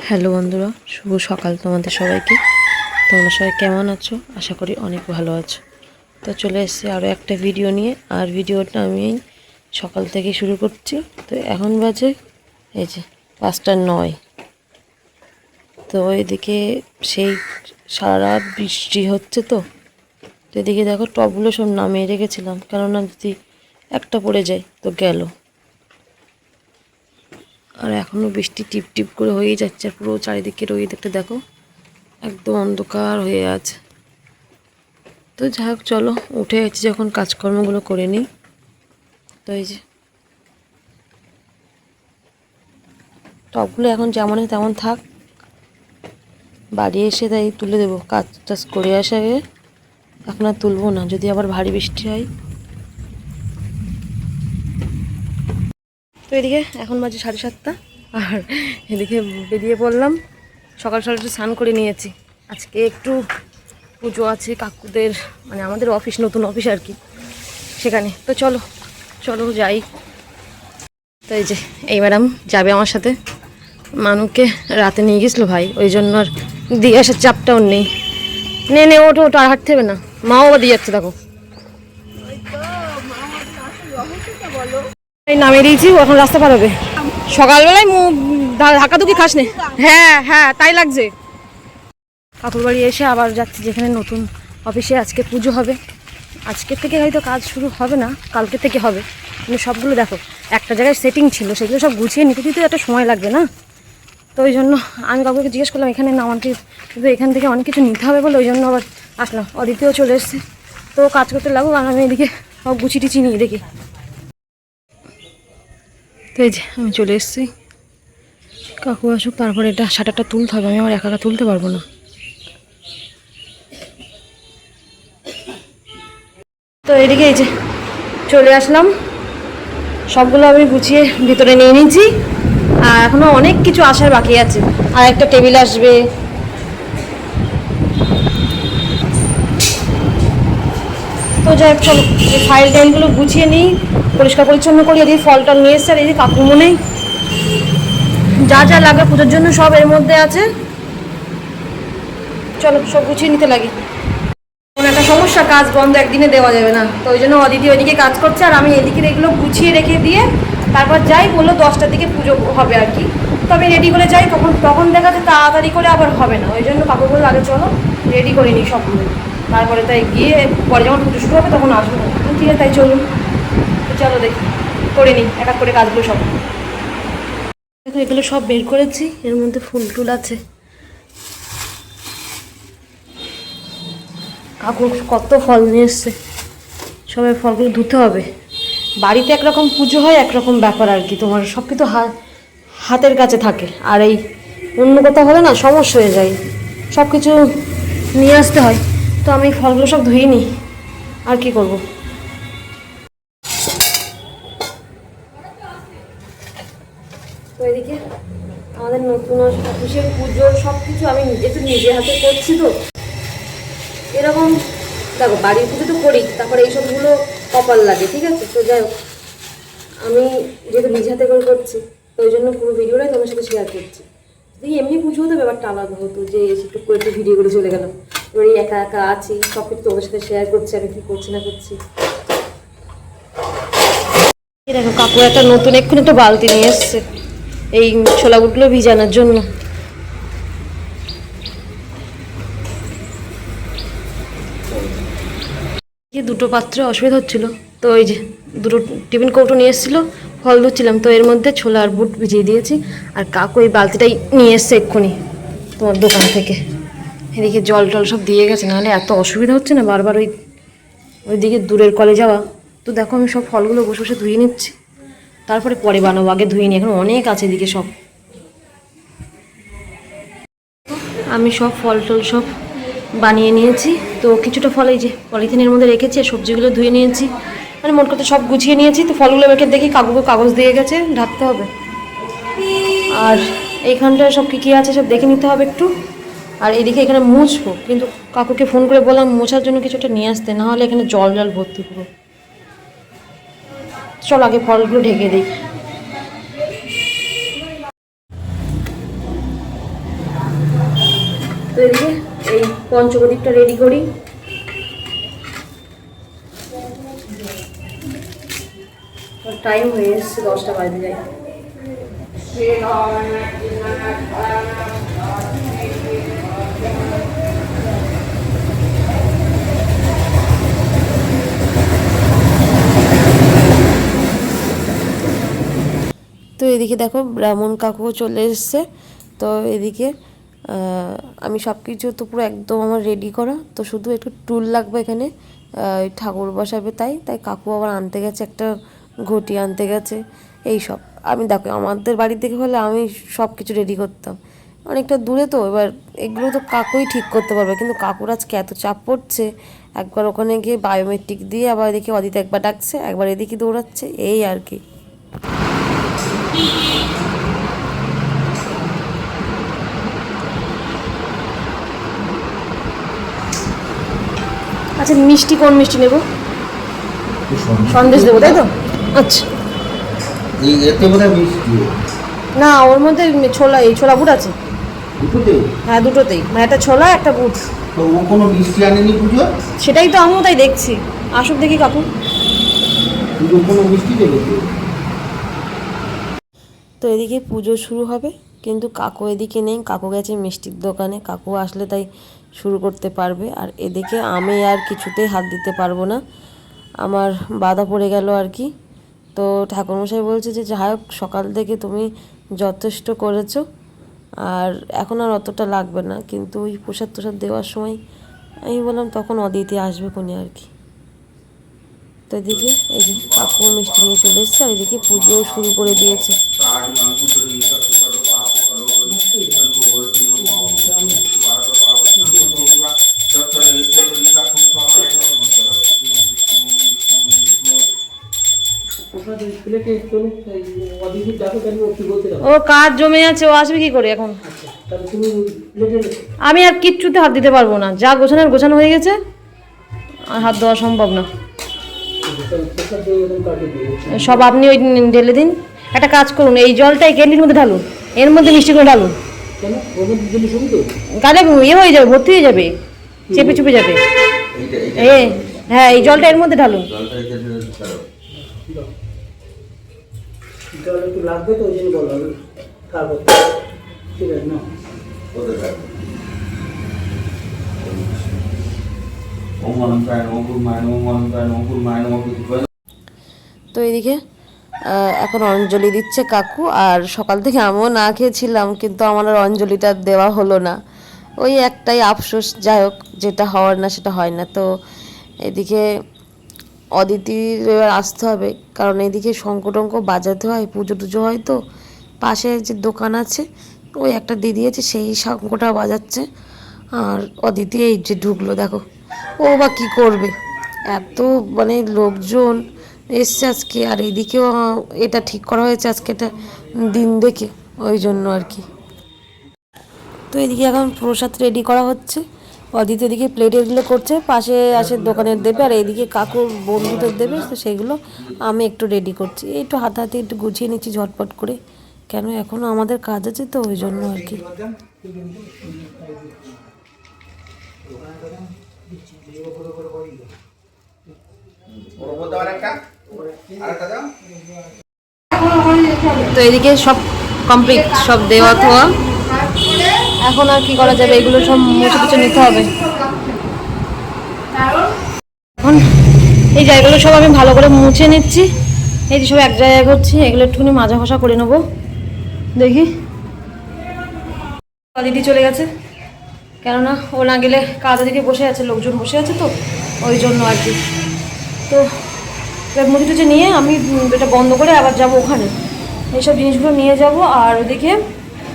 Hello বন্ধুরা, শুভ সকাল তোমাদের সবাইকে। তোমরা সবাই কেমন আছো? আশা করি অনেক ভালো আছো। তো চলে এসেছি আরও একটা ভিডিও নিয়ে। আর ভিডিওটা আমি সকাল থেকে শুরু করছি। তো এখন বাজে এই যে 5:09। তো এদিকে সেই সারা রাত বৃষ্টি হচ্ছে। তো এদিকে দেখো টবগুলো সব নামিয়ে রেখেছিলাম, কেননা যদি একটা পড়ে যায় তো গেল। আর এখনও বৃষ্টি টিপ টিপ করে হয়েই যাচ্ছে। পুরো চারিদিকের ওই দিকটা দেখো একদম অন্ধকার হয়ে আছে। তো যাই হোক, চলো উঠে গেছি যখন কাজকর্মগুলো করে নিই। তো এই যে টবগুলো এখন যেমনই তেমন থাক, বাড়ি এসে তাই তুলে দেবো। কাজ টাজ করে আসা আগে এখন আর তুলবো না, যদি আবার ভারী বৃষ্টি হয়। তো এদিকে এখন বাজে 7:30, আর এদিকে বেরিয়ে পড়লাম। সকাল সকাল একটু স্নান করে নিয়েছি। আজকে একটু পুজো আছে কাকুদের, মানে আমাদের অফিস, নতুন অফিস আর কি, সেখানে। তো চলো চলো যাই। তো এই যে এই ম্যাডাম যাবে আমার সাথে। মানুকে রাতে নিয়ে গেছিলো ভাই, ওই জন্য আর দিয়ে আসার চাপটাও নেই। নে নে, ওটো ওটো, আর হাঁটতে হবে না। মাও বা দিয়ে যাচ্ছে দেখো। এই নামিয়ে দিয়েছি, ও এখন রাস্তা পার হবে। সকালবেলায় ধাক্কাধুকি খাস নে। হ্যাঁ হ্যাঁ, তাই লাগছে। কাকুর বাড়ি এসে আবার যাচ্ছি যেখানে নতুন অফিসে আজকে পুজো হবে। আজকের থেকে হয়তো কাজ শুরু হবে না, কালকে থেকে হবে। কিন্তু সবগুলো দেখো একটা জায়গায় সেটিং ছিল, সেগুলো সব গুছিয়ে নিতে দিতে একটা সময় লাগবে না। তো ওই জন্য আমি কাকুকে জিজ্ঞেস করলাম এখানে নামানটি, কিন্তু এখান থেকে অনেক কিছু নিতে হবে বলে ওই জন্য আবার আসলাম। অদিতিও চলে এসছে, তো কাজ করতে লাগুক, আর আমি এদিকে সব গুছি টুচি নিয়ে দেখি। তো এই যে আমি চলে এসেছি। কাকু আসুক, তারপরে এটা শাটারটা তুলতে হবে। আমি আমার একা একা তুলতে পারবো না। তো এদিকে এই যে চলে আসলাম, সবগুলো আমি গুছিয়ে ভিতরে নিয়ে নিয়েছি। আর এখনো অনেক কিছু আসার বাকি আছে। আর একটা টেবিল আসবে। তো যাই হোক, চলো এই ফাইল টাইলগুলো গুছিয়ে নিই, পরিষ্কার পরিচ্ছন্ন করি। এদিকে ফল টল নিয়ে এসছে, আর এই যে কাকু মনে যা যা লাগে পুজোর জন্য সব এর মধ্যে আছে। চলো সব গুছিয়ে নিতে লাগে। কোনো একটা সমস্যা, কাজ বন্ধ একদিনে দেওয়া যাবে না। তো ওই জন্য অদিতি ওইদিকে কাজ করছে, আর আমি এদিকে এগুলো গুছিয়ে রেখে দিয়ে তারপর যাই। বললো 10টার দিকে পুজো হবে আর কি। তো আমি রেডি করে যাই, তখন দেখা যায় তাড়াতাড়ি করে আবার হবে না। ওই জন্য কাকু বললো আগে চলো রেডি করে নিই সবগুলো, তারপরে তাই গিয়ে পরে যখন পুজো শুরু হবে তখন আসবো। ঠিক আছে, তাই চলুন। তো চলো দেখি করে নিই এক এক করে কাজগুলো সব। দেখো এগুলো সব বের করেছি, এর মধ্যে ফুল টুল আছে। কাকু কত ফল নিয়ে এসছে, সবাই ফলগুলো ধুতে হবে। বাড়িতে একরকম পুজো হয়, একরকম ব্যাপার আর কি। তোমার সব কিছু হাতের কাছে থাকে, আর এই অন্য কোথাও হলে না সমস্যা হয়ে যায়, সব কিছু নিয়ে আসতে হয়। তো আমি ফলগুলো সব ধুয়ে নিই, আর কি করব। তো এদিকে আমাদের নতুন অফিসের পুজোর সব কিছু আমি নিজে হাতে করছি। তো এরকম দেখো, বাড়ির পুজো তো করি, তারপরে এইসবগুলো কপাল লাগে, ঠিক আছে। তো যাই হোক, আমি যেহেতু নিজে হাতে করে করছি, তো ওই জন্য পুরো ভিডিওটাই তোমার সাথে শেয়ার করছি। যদি এমনি পুজো হতো ব্যাপারটা আলাদা হতো, যে একটু করে একটু ভিডিও করে চলে গেলাম। এবার এই একা একা আছি, সব কিছু তোমার সাথে শেয়ার করছি আমি কী করছি না করছি। দেখো কাকু একটা নতুন এক্ষুনি একটা বালতি নিয়ে এসছে এই ছোলা বুটগুলো ভিজানোর জন্য। দুটো পাত্রে অসুবিধা হচ্ছিলো, তো ওই যে দুটো টিফিন কৌটো নিয়ে এসেছিলো, ফল ধুচ্ছিলাম, তো এর মধ্যে ছোলা আর বুট ভিজিয়ে দিয়েছি। আর কাকু এই বালতিটাই নিয়ে এসছে এক্ষুনি তোমার দোকান থেকে। এদিকে জল টল সব দিয়ে গেছে, নাহলে এত অসুবিধা হচ্ছে না বারবার ওইদিকে দূরের কলে যাওয়া। তো দেখো আমি সব ফলগুলো বসে বসে ধুয়ে নিচ্ছি, তারপরে পরে বানাবো। আগে ধুয়ে নিই, এখন অনেক আছে এদিকে সব। আমি সব ফল টল সব বানিয়ে নিয়েছি। তো কিছুটা ফল এই যে পলিথিনের মধ্যে রেখেছি, আর সবজিগুলো ধুয়ে নিয়েছি, মানে মোট কথা সব গুছিয়ে নিয়েছি। তো ফলগুলো রেখে দেখি কাকুকে কাগজ দিয়ে গেছে, ঢাকতে হবে। আর এইখানটায় সব কী কী আছে সব দেখে নিতে হবে একটু। আর এদিকে এখানে মুছবো, কিন্তু কাকুকে ফোন করে বললাম মোছার জন্য কিছুটা নিয়ে আসতে, না হলে এখানে জল জল ভর্তি পুরো। চল আগে ফলগুলো ঢেকে দিই। তো এদিকে এই পঞ্চপ্রদীপটা রেডি করি। টাইম হয়ে এসছে, 10টা বাজে যায়। তো এদিকে দেখো ব্রাহ্মণ কাকুও চলে এসছে। তো এদিকে আমি সব কিছু তো পুরো একদম আমার রেডি করা, তো শুধু একটু টুল লাগবে এখানে ঠাকুর বসাবে, তাই কাকু আবার আনতে গেছে, একটা ঘটি আনতে গেছে। এই সব আমি দেখো আমাদের বাড়ি থেকে হলে আমি সব কিছু রেডি করতাম, অনেকটা দূরে তো, এবার এগুলো তো কাকুই ঠিক করতে পারবে, কিন্তু কাকুর আজকে এত চাপ পড়ছে, একবার ওখানে গিয়ে বায়োমেট্রিক দিয়ে আবার এদিকে অদিতে একবার ডাকছে, একবার এদিকে দৌড়াচ্ছে, এই আর কি। আচ্ছা মিষ্টি কোন মিষ্টি নেব? সন্দেশ দেবো তাই তো? আচ্ছা না, ওর মধ্যে ছোলা, এই ছোলা বুট আছে হ্যাঁ, দুটোতেই, মানে একটা ছোলা একটা বুট। তো ও কোনো মিষ্টি আনেনি পুজো? সেটাই তো আমিও তাই দেখছি, আসুক দেখি কাকু। পুজো কোনো মিষ্টি দেবে? তো এদিকে পুজো শুরু হবে, কিন্তু কাকু এদিকে নেই, কাকু গেছে মিষ্টির দোকানে, কাকু আসলে তাই শুরু করতে পারবে। আর এদিকে আমি আর কিছুতেই হাত দিতে পারবো না, আমার বাধা পড়ে গেল আর কি। তো ঠাকুরমশাই বলছে যে যাই হোক সকাল থেকে তুমি যথেষ্ট করেছো, আর এখন আর অতটা লাগবে না, কিন্তু ওই প্রসাদ তোসাদ দেওয়ার সময় আমি বললাম তখন অদিতি আসবে কোনে আর কি। তো এদিকে এই যে কাকু মিষ্টি নিয়ে চলে এসছে, আর এদিকে পুজোও শুরু করে দিয়েছে। ও কাজ জমে আছে, ও আসবে কি করে এখন? আমি আর কিচ্ছুতে হাত দিতে পারবো না, যা গোছানোর গোছানো হয়ে গেছে, আর হাত দেওয়া সম্ভব না। সব আপনি ওই ঢেলে দিন। একটা কাজ করুন, এই জলটা এই ক্যান্ডির মধ্যে ঢালুন, এর মধ্যে মিষ্টি করে ঢালুন, কালে ইয়ে হয়ে যাবে, ভর্তি হয়ে যাবে, চেপে চুপে যাবে। হ্যাঁ এই জলটা এর মধ্যে ঢালুন। লাগবে তো ওই জন্য বললাম, ঠিক আছে না? তো এদিকে এখন অঞ্জলি দিচ্ছে কাকু, আর সকাল থেকে আমিও না খেয়েছিলাম, কিন্তু আমার আর অঞ্জলিটা দেওয়া হলো না, ওই একটাই আফসোস। যাই হোক, যেটা হওয়ার না সেটা হয় না। তো এদিকে অদিতির এবার আসতে হবে, কারণ এদিকে শঙ্খ টঙ্ক বাজাতে হয়, পুজো টুজো হয়, তো পাশে যে দোকান আছে ওই একটা দিদি আছে, সেই শঙ্খটা বাজাচ্ছে। আর অদিতি এই যে ঢুকলো, দেখো ও বা কী করবে, এত মানে লোকজন এসছে আজকে, আর এদিকেও এটা ঠিক করা হয়েছে আজকে এটা দিন দেখে, ওই জন্য আর কি। তো এদিকে এখন প্রসাদ রেডি করা হচ্ছে, অদিতি এদিকে প্লেট এগুলো করছে, পাশে আসে দোকানের দেবে, আর এইদিকে কাকুর বন্ধুদের দেবে, তো সেগুলো আমি একটু রেডি করছি, একটু হাতে একটু গুছিয়ে নিচ্ছি ঝটপট করে, কেন এখনও আমাদের কাজ আছে, তো ওই জন্য আর কি। তো এদিকে সব কমপ্লিট, সব দেওয়া থোয়া, এখন আর কি করা যাবে, এগুলো সব মুছে টুছে নিতে হবে। এখন এই জায়গাগুলো সব আমি ভালো করে মুছে নিচ্ছি, এই যে সব এক জায়গায় করছি, এগুলো একটুখানি মাজা ঘষা করে নেবো। দেখি দিদি চলে গেছে, কেননা ও না গেলে কাজ দিকে বসে আছে, লোকজন বসে আছে, তো ওই জন্য আর কি। তো এবার মুছে টুছে নিয়ে আমি এটা বন্ধ করে আবার যাব ওখানে, এইসব জিনিসগুলো নিয়ে যাব। আর ওদিকে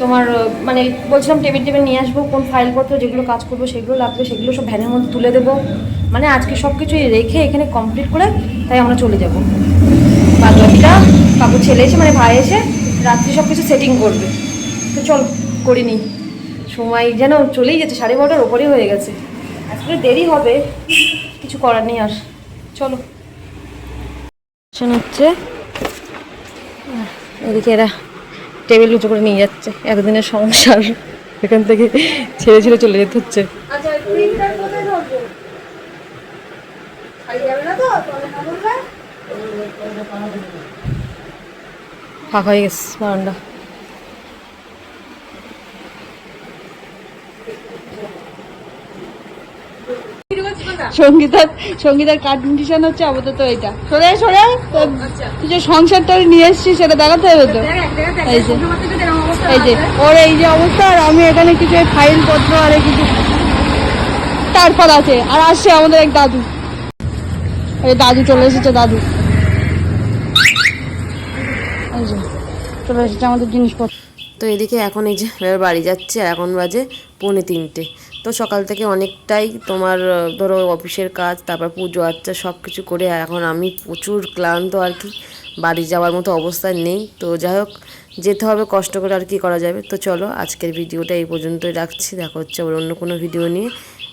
তোমার মানে বলছিলাম টেবিল নিয়ে আসবো, কোন ফাইলপত্র যেগুলো কাজ করবো সেগুলো লাগবে, সেগুলো সব ভ্যানের মধ্যে তুলে দেবো, মানে আজকে সব কিছুই রেখে এখানে কমপ্লিট করে তাই আমরা চলে যাব। বাদ বাকিটা কাকু ছেলে এসে মানে ভাই এসে রাত্রি সব কিছু সেটিং করবে। তো চল করিনি, সময় যেন চলেই যাচ্ছে, 12:30টার ওপরেই হয়ে গেছে, আসলে দেরি হবে, কিছু করার নেই। আর চলো হচ্ছে এদিকে এরা টেবিল উঁচু করে নিয়ে যাচ্ছে, এতদিনের সংসার এখান থেকে ছেড়ে ছেড়ে চলে যেতে হচ্ছে। ফাঁকা হয়ে গেছে বারান্দা। সঙ্গীতার কন্ডিশন হচ্ছে আপাতত এটা সরে সরে তুই যে সংসারটা নিয়ে এসছিস সেটা দেখাতে হবে তো। এই যে ওর এই যে অবস্থা, আর আমি এখানে কিছু ফাইল পত্র আর কিছু তারপর আছে, আর আসছে আমাদের এক দাদু। এই দাদু চলে এসেছে, দাদু এই যে চলে এসেছে আমাদের জিনিসপত্র। তো এদিকে এখন এই যে এবার বাড়ি যাচ্ছে, আর এখন বাজে 2:45। তো সকাল থেকে অনেকটাই তোমার ধরো অফিসের কাজ, তারপর পুজো আচ্ছা সব কিছু করে এখন আমি প্রচুর ক্লান্ত আর কি, বাড়ি যাওয়ার মতো অবস্থায় নেই। তো যাই হোক যেতে হবে কষ্ট করে, আর কি করা যাবে। তো চলো আজকের ভিডিওটা এই পর্যন্তই রাখছি, দেখা হচ্ছে আবার অন্য কোনো ভিডিও নিয়ে।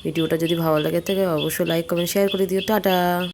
ভিডিওটা যদি ভালো লাগে থাকে অবশ্যই লাইক কমেন্ট শেয়ার করে দিও। টাটা।